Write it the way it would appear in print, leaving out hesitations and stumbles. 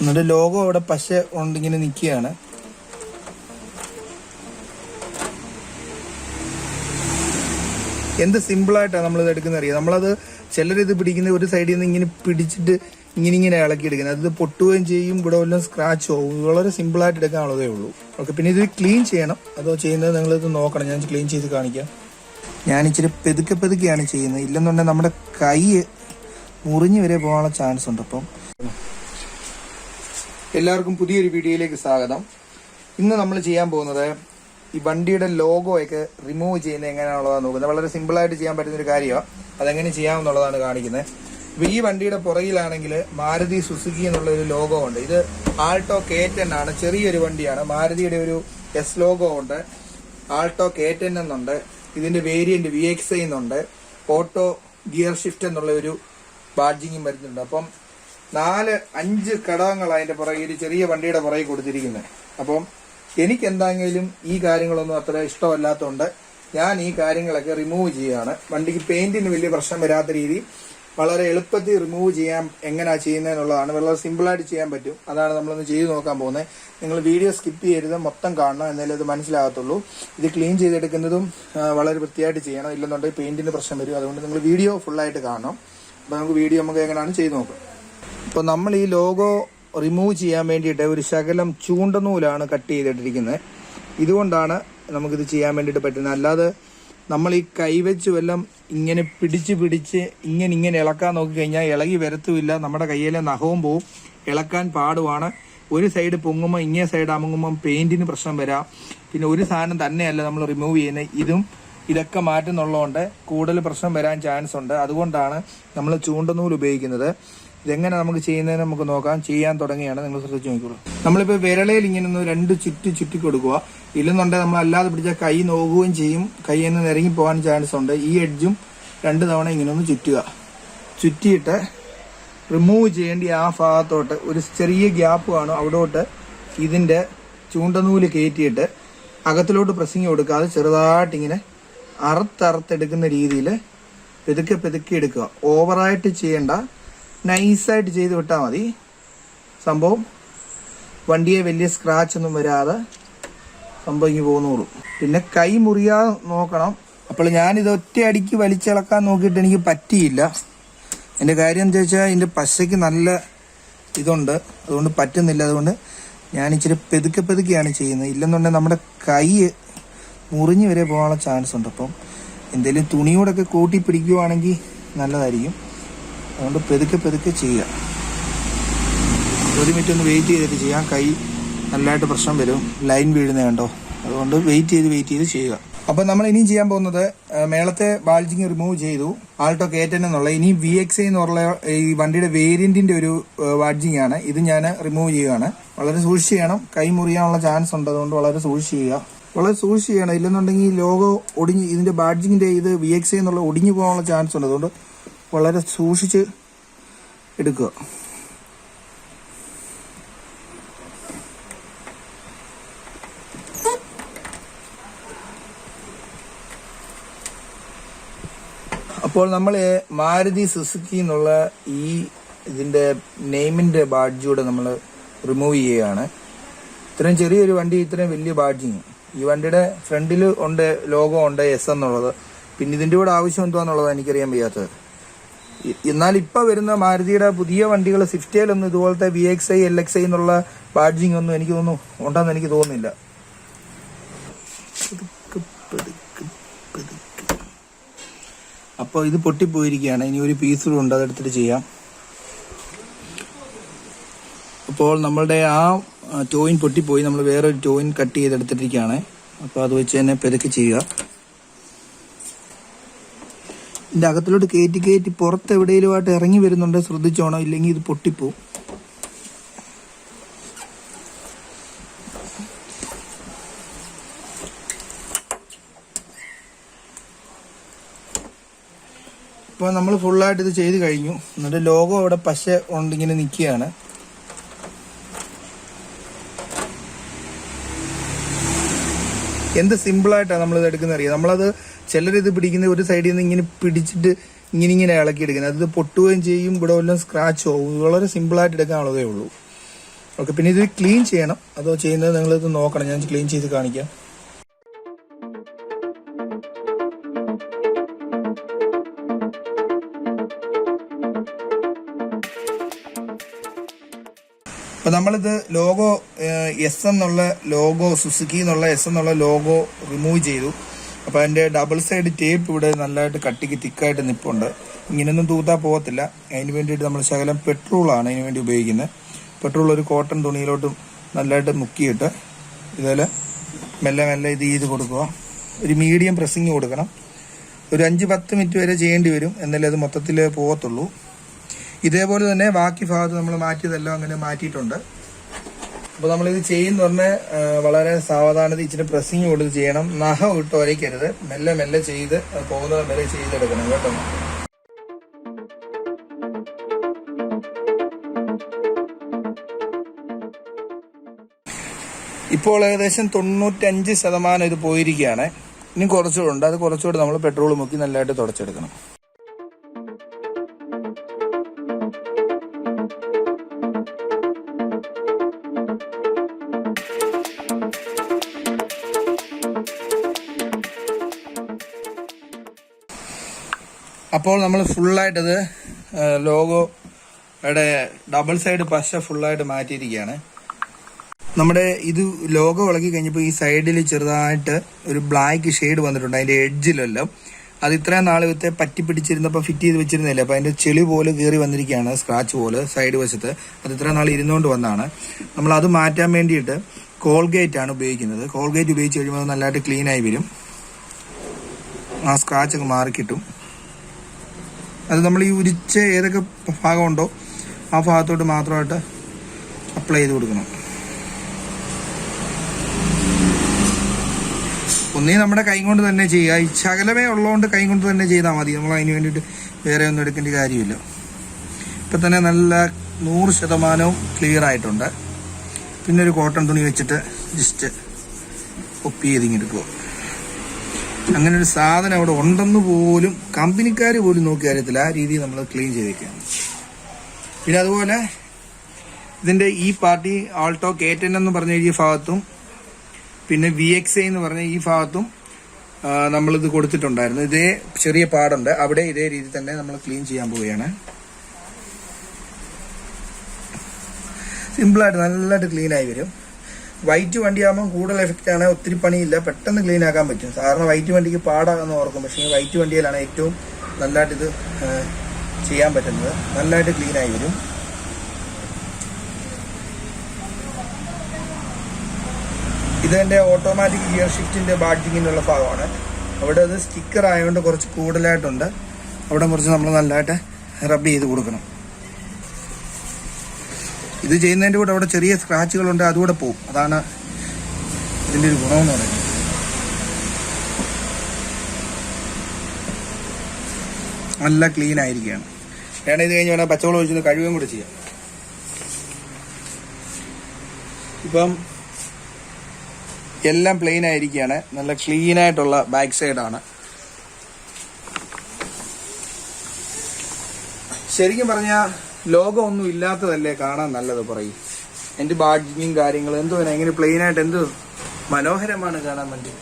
എന്നിട്ട് ലോഗോ അവിടെ പശ കൊണ്ടിങ്ങനെ നിൽക്കുകയാണ്. എന്ത് സിമ്പിളായിട്ടാണ് നമ്മളിത് എടുക്കുന്നത് അറിയാം. നമ്മളത് ചിലരിത് പിടിക്കുന്ന ഒരു സൈഡിൽ നിന്ന് ഇങ്ങനെ പിടിച്ചിട്ട് ഇങ്ങനെ ഇളക്കി എടുക്കുന്നത്. അത് പൊട്ടുകയും ചെയ്യും, ഇവിടെ വല്ലതും സ്ക്രാച്ച് ആവും. വളരെ സിമ്പിളായിട്ട് എടുക്കാനുള്ളതേ ഉള്ളൂ. ഓക്കെ, പിന്നെ ഇത് ക്ലീൻ ചെയ്യണം. അതോ ചെയ്യുന്നത് നിങ്ങളിത് നോക്കണം. ഞാൻ ക്ലീൻ ചെയ്ത് കാണിക്കാം. ഞാൻ ഇച്ചിരി പെതുക്കെയാണ് ചെയ്യുന്നത്. ഇല്ലെന്നുണ്ടെങ്കിൽ നമ്മുടെ കൈ മുറിഞ്ഞു വരെ പോകാനുള്ള ചാൻസ് ഉണ്ട്. അപ്പം എല്ലാവർക്കും പുതിയൊരു വീഡിയോയിലേക്ക് സ്വാഗതം. ഇന്ന് നമ്മൾ ചെയ്യാൻ പോകുന്നത് ഈ വണ്ടിയുടെ ലോഗോ ഒക്കെ റിമൂവ് ചെയ്യുന്നത് എങ്ങനെയാണുള്ളതാണ് നോക്കുന്നത്. വളരെ സിമ്പിളായിട്ട് ചെയ്യാൻ പറ്റുന്ന ഒരു കാര്യമാണ്. അതെങ്ങനെ ചെയ്യാമെന്നുള്ളതാണ് കാണിക്കുന്നത്. ഇപ്പൊ ഈ വണ്ടിയുടെ പുറകിലാണെങ്കിൽ മാരുതി സുസുക്കി എന്നുള്ള ഒരു ലോഗോ ഉണ്ട്. ഇത് ആൾട്ടോ K10 ആണ്. ചെറിയൊരു വണ്ടിയാണ്. മാരുതിയുടെ ഒരു S ലോഗോ ഉണ്ട്. ആൾട്ടോ K10 എന്നുണ്ട്. ഇതിന്റെ വേരിയന്റ് VXI എന്നുണ്ട്. ഓട്ടോ ഗിയർ ഷിഫ്റ്റ് എന്നുള്ള ഒരു ബാഡ്ജിങ്ങും വരുന്നുണ്ട്. അപ്പം 4-5 ഘടകങ്ങൾ അതിന്റെ പുറകെ ഒരു ചെറിയ വണ്ടിയുടെ പുറകെ കൊടുത്തിരിക്കുന്നത്. അപ്പം എനിക്ക് എന്താണെങ്കിലും ഈ കാര്യങ്ങളൊന്നും അത്ര ഇഷ്ടമല്ലാത്തതുകൊണ്ട് ഞാൻ ഈ കാര്യങ്ങളൊക്കെ റിമൂവ് ചെയ്യുകയാണ്. വണ്ടിക്ക് പെയിന്റിന് വലിയ പ്രശ്നം വരാത്ത രീതി വളരെ എളുപ്പത്തിൽ റിമൂവ് ചെയ്യാൻ എങ്ങനെയാണ് ചെയ്യുന്നതെന്നുള്ളതാണ്. വളരെ സിമ്പിളായിട്ട് ചെയ്യാൻ പറ്റും. അതാണ് നമ്മളൊന്ന് ചെയ്ത് നോക്കാൻ പോകുന്നത്. നിങ്ങൾ വീഡിയോ സ്കിപ്പ് ചെയ്യരുത്, മൊത്തം കാണണം, എന്നാലേ ഇത് മനസ്സിലാകത്തുള്ളൂ. ഇത് ക്ലീൻ ചെയ്തെടുക്കുന്നതും വളരെ വൃത്തിയായിട്ട് ചെയ്യണം. ഇല്ലെന്നുണ്ടെങ്കിൽ പെയിന്റിന് പ്രശ്നം വരും. അതുകൊണ്ട് നിങ്ങൾ വീഡിയോ ഫുള്ളായിട്ട് കാണണം. അപ്പോൾ നമുക്ക് എങ്ങനെയാണ് ചെയ്ത് നോക്കാം. അപ്പോൾ നമ്മൾ ഈ ലോഗോ റിമൂവ് ചെയ്യാൻ വേണ്ടിയിട്ട് ഒരു ശകലം ചൂണ്ടനൂലാണ് കട്ട് ചെയ്തിട്ടിരിക്കുന്നത്. ഇതുകൊണ്ടാണ് നമുക്കിത് ചെയ്യാൻ വേണ്ടിയിട്ട് പറ്റുന്നത്. അല്ലാതെ നമ്മൾ ഈ കൈവച്ച് വല്ലതും ഇങ്ങനെ പിടിച്ച് ഇങ്ങനെ ഇളക്കാൻ നോക്കിക്കഴിഞ്ഞാൽ ഇളകി വരത്തുമില്ല. നമ്മുടെ കയ്യിലെ നഖവും പോവും, ഇളക്കാൻ പാടുമാണ്. ഒരു സൈഡ് പൊങ്ങുമ്പോൾ ഇങ്ങേ സൈഡ് അമുങ്ങുമ്പം പെയിന്റിന് പ്രശ്നം വരാം. പിന്നെ ഒരു സാധനം തന്നെയല്ല നമ്മൾ റിമൂവ് ചെയ്യുന്നത്, ഇതൊക്കെ മാറ്റുന്നുള്ളതുകൊണ്ട് കൂടുതൽ പ്രശ്നം വരാൻ ചാൻസ് ഉണ്ട്. അതുകൊണ്ടാണ് നമ്മൾ ചൂണ്ടനൂൽ ഉപയോഗിക്കുന്നത്. ഇതെങ്ങനെ നമുക്ക് ചെയ്യുന്നതിന് നമുക്ക് നോക്കാം. ചെയ്യാൻ തുടങ്ങിയാണ്, നിങ്ങൾ ശ്രദ്ധിച്ചു നോക്കിക്കോളൂ. നമ്മളിപ്പോൾ വിരളയിൽ ഇങ്ങനെ ഒന്ന് 2 ചുറ്റി കൊടുക്കുക. ഇല്ലെന്നുണ്ടെങ്കിൽ നമ്മൾ അല്ലാതെ പിടിച്ചാൽ കൈ നോക്കുകയും ചെയ്യും. കൈ നിന്ന് ഇറങ്ങി പോകാൻ ചാൻസ് ഉണ്ട്. ഈ എഡ്ജും 2 തവണ ഇങ്ങനെ ഒന്ന് ചുറ്റിയിട്ട് റിമൂവ് ചെയ്യേണ്ടി ആ ഭാഗത്തോട്ട് ഒരു ചെറിയ ഗ്യാപ്പ് കാണും. അവിടോട്ട് ഇതിന്റെ ചൂണ്ടനൂല് കയറ്റിയിട്ട് അകത്തിലോട്ട് പ്രസ്സിങ് കൊടുക്കാതെ ചെറുതായിട്ടിങ്ങനെ അറുത്തെടുക്കുന്ന രീതിയിൽ പെതുക്കെ എടുക്കുക. ഓവറായിട്ട് ചെയ്യേണ്ട, നൈസായിട്ട് ചെയ്ത് വിട്ടാൽ മതി. സംഭവം വണ്ടിയെ വലിയ സ്ക്രാച്ച് ഒന്നും വരാതെ സംഭവം ഇങ്ങനെ പോകുന്നുള്ളൂ. പിന്നെ കൈ മുറിയാതെ നോക്കണം. അപ്പോൾ ഞാനിത് ഒറ്റയടിക്ക് വലിച്ചിളക്കാൻ നോക്കിയിട്ട് എനിക്ക് പറ്റിയില്ല. എൻ്റെ കാര്യം എന്താ വെച്ചാൽ ഇതിൻ്റെ പശയ്ക്ക് നല്ല ഇതുണ്ട്, അതുകൊണ്ട് പറ്റുന്നില്ല. അതുകൊണ്ട് ഞാൻ ഇച്ചിരി പെതുക്കെയാണ് ചെയ്യുന്നത്. ഇല്ലെന്നുണ്ടെങ്കിൽ നമ്മുടെ കൈ മുറിഞ്ഞു വരെ പോകാനുള്ള ചാൻസ് ഉണ്ട്. അപ്പം എന്തെങ്കിലും തുണിയോടൊക്കെ കൂട്ടി പിടിക്കുവാണെങ്കിൽ നല്ലതായിരിക്കും. അതുകൊണ്ട് പെതുക്കെ ചെയ്യുക. 1 മിനിറ്റ് ഒന്ന് വെയിറ്റ് ചെയ്തിട്ട് ചെയ്യാം. കൈ നല്ലതായിട്ട് പ്രശ്നം വരും, ലൈൻ വീഴുന്നത് കണ്ടോ. അതുകൊണ്ട് വെയിറ്റ് ചെയ്ത് ചെയ്യുക. അപ്പം നമ്മൾ ഇനിയും ചെയ്യാൻ പോകുന്നത് മേളത്തെ ബാഡ്ജിങ് റിമൂവ് ചെയ്തു, ആൾട്ടോ K10 എന്നുള്ള. ഇനി VXI എന്നുള്ള ഈ വണ്ടിയുടെ വേരിയന്റിന്റെ ഒരു ബാഡ്ജിങ് ആണ്. ഇത് ഞാൻ റിമൂവ് ചെയ്യുകയാണ്. വളരെ സൂക്ഷിച്ച് ചെയ്യണം, കൈ മുറിയാനുള്ള ചാൻസ് ഉണ്ട്. അതുകൊണ്ട് വളരെ സൂക്ഷിച്ച് ചെയ്യണം. ഇല്ലെന്നുണ്ടെങ്കിൽ ലോഗോ ഒടിഞ്ഞ് ഇതിന്റെ ബാഡ്ജിങ്ങിന്റെ ഇത് VXI എന്നുള്ള ഒടിഞ്ഞു പോകാനുള്ള ചാൻസ് ഉണ്ട്. അതുകൊണ്ട് വളരെ സൂക്ഷിച്ച് എടുക്കുക. അപ്പോൾ നമ്മൾ മാരുതി സുസുക്കി എന്നുള്ള ഇതിന്റെ നെയിമിന്റെ ബാഡ്ജൂടെ നമ്മൾ റിമൂവ് ചെയ്യുകയാണ്. ഇത്രയും ചെറിയൊരു വണ്ടി, ഇത്രയും വലിയ ബാഡ്ജിങ്. ഈ വണ്ടിയുടെ ഫ്രണ്ടിൽ ഉണ്ട് ലോഗോ ഉണ്ട് S എന്നുള്ളത്. പിന്നെ ഇതിന്റെ കൂടെ ആവശ്യം എന്താന്നുള്ളത് എനിക്കറിയാൻ വയ്യാത്തത്. എന്നാൽ ഇപ്പൊ വരുന്ന മാരുതിയുടെ പുതിയ വണ്ടികൾ സ്വിഫ്റ്റിലൊന്നും ഇതുപോലത്തെ VXI LXI എന്നുള്ള ബാഡ്ജിങ് ഒന്നും എനിക്ക് തോന്നുന്നു ഉണ്ടെന്ന് എനിക്ക് തോന്നുന്നില്ല. അപ്പോൾ ഇത് പൊട്ടിപ്പോയിരിക്കുകയാണ്. ഇനി ഒരു പീസ് ഉണ്ട്, അതെടുത്തിട്ട് ചെയ്യാം. അപ്പോൾ നമ്മളുടെ ആ ടോയിൻ പൊട്ടിപ്പോയി. നമ്മൾ വേറൊരു ടോയിൻ കട്ട് ചെയ്തെടുത്തിട്ടിരിക്കുകയാണ്. അപ്പോൾ അത് വെച്ച് തന്നെ പെതുക്കെ ചെയ്യുക. ഇതിന്റെ അകത്തിലോട്ട് കയറ്റി പുറത്ത് എവിടെയെങ്കിലുമായിട്ട് ഇറങ്ങി വരുന്നുണ്ട്, ശ്രദ്ധിച്ചോണം. ഇല്ലെങ്കിൽ ഇത് പൊട്ടിപ്പോവും. ഇപ്പോൾ നമ്മൾ ഫുള്ളായിട്ട് ഇത് ചെയ്ത് കഴിഞ്ഞു. എന്നിട്ട് ലോഗോ അവിടെ പശ കൊണ്ടിങ്ങനെ നിൽക്കുകയാണ്. എന്ത് സിമ്പിളായിട്ടാണ് നമ്മളിത് എടുക്കുന്നത് അറിയാം. നമ്മളത് ചിലരിത് പിടിക്കുന്ന ഒരു സൈഡിൽ നിന്ന് ഇങ്ങനെ പിടിച്ചിട്ട് ഇങ്ങനെ ഇളക്കി എടുക്കുന്നത്. അത് പൊട്ടുകയും ചെയ്യും, ഇവിടെ വല്ലതും സ്ക്രാച്ച് ആവും. വളരെ സിമ്പിളായിട്ട് എടുക്കാനുള്ളതേ ഉള്ളൂ. ഓക്കെ, പിന്നെ ഇത് ക്ലീൻ ചെയ്യണം. അതോ ചെയ്യുന്നത് നിങ്ങളിത് നോക്കണം, ഞാൻ ക്ലീൻ ചെയ്ത് കാണിക്കാം. അപ്പൊ നമ്മളിത് ലോഗോ എസ് എന്നുള്ള ലോഗോ, സുസുക്കി എന്നുള്ള എസ് എന്നുള്ള ലോഗോ റിമൂവ് ചെയ്തു. അപ്പൊ അതിന്റെ ഡബിൾ സൈഡ് ടേപ്പ് ഇവിടെ നല്ലതായിട്ട് കട്ടിക്ക് തിക്കായിട്ട് നിപ്പുണ്ട്. ഇങ്ങനെയൊന്നും തൂത്താ പോകത്തില്ല. അതിന് വേണ്ടിയിട്ട് നമ്മൾ ശകലം പെട്രോളാണ് അതിന് വേണ്ടി ഉപയോഗിക്കുന്നത്. പെട്രോൾ ഒരു കോട്ടൺ തുണിയിലോട്ടും നല്ലതായിട്ട് മുക്കിയിട്ട് ഇതുപോലെ മെല്ലെ മെല്ലെ ഇത് ചെയ്ത് കൊടുക്കുക. ഒരു മീഡിയം പ്രസ്സിങ് കൊടുക്കണം. ഒരു 5-10 മിനിറ്റ് വരെ ചെയ്യേണ്ടി വരും, എന്നാലേ അത് മൊത്തത്തിൽ പോകത്തുള്ളൂ. ഇതേപോലെ തന്നെ ബാക്കി ഭാഗത്ത് നമ്മൾ മാറ്റിയതെല്ലാം അങ്ങനെ മാറ്റിയിട്ടുണ്ട്. അപ്പോൾ നമ്മളിത് ചെയ്യുന്ന പറഞ്ഞാൽ വളരെ സാവധാനത ഇച്ചിരി പ്രസ്സിങ് കൊടുത്ത് ചെയ്യണം. നഖം ഇട്ട് ഒരയ്ക്കരുത്, മെല്ലെ മെല്ലെ ചെയ്ത് പോകുന്നത് വരെ ചെയ്തെടുക്കണം കേട്ടോ. ഇപ്പോൾ ഏകദേശം 95% ഇത് പോയിരിക്കുകയാണ്. ഇനി കുറച്ചുകൂടെ ഉണ്ട്. അത് കുറച്ചുകൂടെ നമ്മൾ പെട്രോൾ മുക്കി നല്ലതായിട്ട് തുടച്ചെടുക്കണം. അപ്പോൾ നമ്മൾ ഫുള്ളായിട്ടത് ലോഗോയുടെ ഡബിൾ സൈഡ് പശ ഫുള്ളായിട്ട് മാറ്റിയിരിക്കുകയാണ്. നമ്മുടെ ഇത് ലോഗോ ഇളക്കി കഴിഞ്ഞപ്പോൾ ഈ സൈഡിൽ ചെറുതായിട്ട് ഒരു ബ്ലാക്ക് ഷെയ്ഡ് വന്നിട്ടുണ്ട് അതിന്റെ എഡ്ജിലെല്ലാം. അത് ഇത്രയും നാൾ വിത്തെ പറ്റി പിടിച്ചിരുന്നപ്പോൾ ഫിറ്റ് ചെയ്ത് വെച്ചിരുന്നില്ല. അപ്പൊ അതിന്റെ ചെളി പോലെ കയറി വന്നിരിക്കുകയാണ്, സ്ക്രാച്ച് പോലെ സൈഡ് വശത്ത്. അത് ഇത്രയും നാൾ ഇരുന്നുകൊണ്ട് വന്നതാണ്. നമ്മൾ അത് മാറ്റാൻ വേണ്ടിയിട്ട് കോൾഗേറ്റ് ആണ് ഉപയോഗിക്കുന്നത്. കോൾഗേറ്റ് ഉപയോഗിച്ച് കഴിയുമ്പോൾ അത് നല്ലതായിട്ട് ക്ലീൻ ആയി വരും. ആ സ്ക്രാച്ച് ഒക്കെ മാറിക്കിട്ടും. അത് നമ്മൾ ഈ ഉരിച്ച ഏതൊക്കെ ഭാഗമുണ്ടോ ആ ഭാഗത്തോട്ട് മാത്രമായിട്ട് അപ്ലൈ ചെയ്ത് കൊടുക്കണം. ഒന്നേ നമ്മുടെ കൈ കൊണ്ട് തന്നെ ചെയ്യുക. ഈ ശകലമേ ഉള്ളതുകൊണ്ട് കൈ കൊണ്ട് തന്നെ ചെയ്താൽ മതി. നമ്മൾ അതിന് വേണ്ടിയിട്ട് വേറെ ഒന്നും എടുക്കേണ്ട കാര്യമില്ല. ഇപ്പം തന്നെ നല്ല 100% ക്ലിയർ ആയിട്ടുണ്ട്. പിന്നെ ഒരു കോട്ടൺ തുണി വെച്ചിട്ട് ജസ്റ്റ് ഒപ്പി ചെയ്തിങ്ങെടുക്കുക. അങ്ങനെ ഒരു സാധനം അവിടെ ഉണ്ടെന്ന് പോലും കമ്പനിക്കാർ പോലും നോക്കി അറിയത്തില്ല. ആ രീതിയിൽ നമ്മൾ ക്ലീൻ ചെയ്തേക്കാണ്. പിന്നെ അതുപോലെ ഇതിന്റെ ഈ പാർട്ടി ആൾട്ടോ K10 എന്ന് പറഞ്ഞ ഈ ഭാഗത്തും പിന്നെ VXI എന്ന് പറഞ്ഞ ഈ ഭാഗത്തും നമ്മളിത് കൊടുത്തിട്ടുണ്ടായിരുന്നു. ഇതേ ചെറിയ പാടുണ്ട്, അവിടെ ഇതേ രീതി തന്നെ നമ്മൾ ക്ലീൻ ചെയ്യാൻ പോവുകയാണ്. സിമ്പിളായിട്ട് നല്ലതായിട്ട് ക്ലീൻ ആയി വരും. വൈറ്റ് വണ്ടിയാകുമ്പോൾ കൂടുതൽ എഫക്റ്റ് ആണ്, ഒത്തിരി പണിയില്ല, പെട്ടെന്ന് ക്ലീൻ ആക്കാൻ പറ്റും. സാധാരണ വൈറ്റ് വണ്ടിക്ക് പാടാകുന്ന ഓർക്കും, പക്ഷേ വൈറ്റ് വണ്ടിയിലാണ് ഏറ്റവും നല്ലതായിട്ട് ഇത് ചെയ്യാൻ പറ്റുന്നത്. നല്ലതായിട്ട് ക്ലീൻ ആയി വരും. ഇതെന്റെ ഓട്ടോമാറ്റിക് ഗിയർ ഷിഫ്റ്റിന്റെ ബാഡ്ജിങ്ങിനുള്ള ഭാഗമാണ്. അവിടെ അത് സ്റ്റിക്കർ ആയതുകൊണ്ട് കുറച്ച് കൂടുതലായിട്ടുണ്ട്. അവിടെ കുറച്ച് നമ്മൾ നല്ലതായിട്ട് റബ്ബ് ചെയ്ത് കൊടുക്കണം. ഇത് ചെയ്യുന്നതിന്റെ കൂടെ അവിടെ ചെറിയ സ്ക്രാച്ചുകളുണ്ട്, അതുകൂടെ പോകും. അതാണ് ഇതിന്റെ ഒരു ഗുണമെന്ന് പറയുന്നത്. നല്ല ക്ലീൻ ആയിരിക്കുകയാണ്. വേണം ഇത് കഴിഞ്ഞ് വേണം പച്ചവെള്ളം ഒഴിച്ച് കഴുകുകയും കൂടെ ചെയ്യാം. ഇപ്പം എല്ലാം പ്ലെയിൻ ആയിരിക്കുകയാണ്. നല്ല ക്ലീൻ ആയിട്ടുള്ള ബാക്ക് സൈഡാണ്. ശരിക്കും പറഞ്ഞാൽ ലോഗോ ഒന്നും ഇല്ലാത്തതല്ലേ കാണാൻ നല്ലത്. പറയും എന്റെ ബാഡ്ജിങ്ങും കാര്യങ്ങളും എന്തോ എങ്ങനെ പ്ലെയിൻ ആയിട്ട് എന്ത് മനോഹരമാണ് കാണാൻ വേണ്ടി.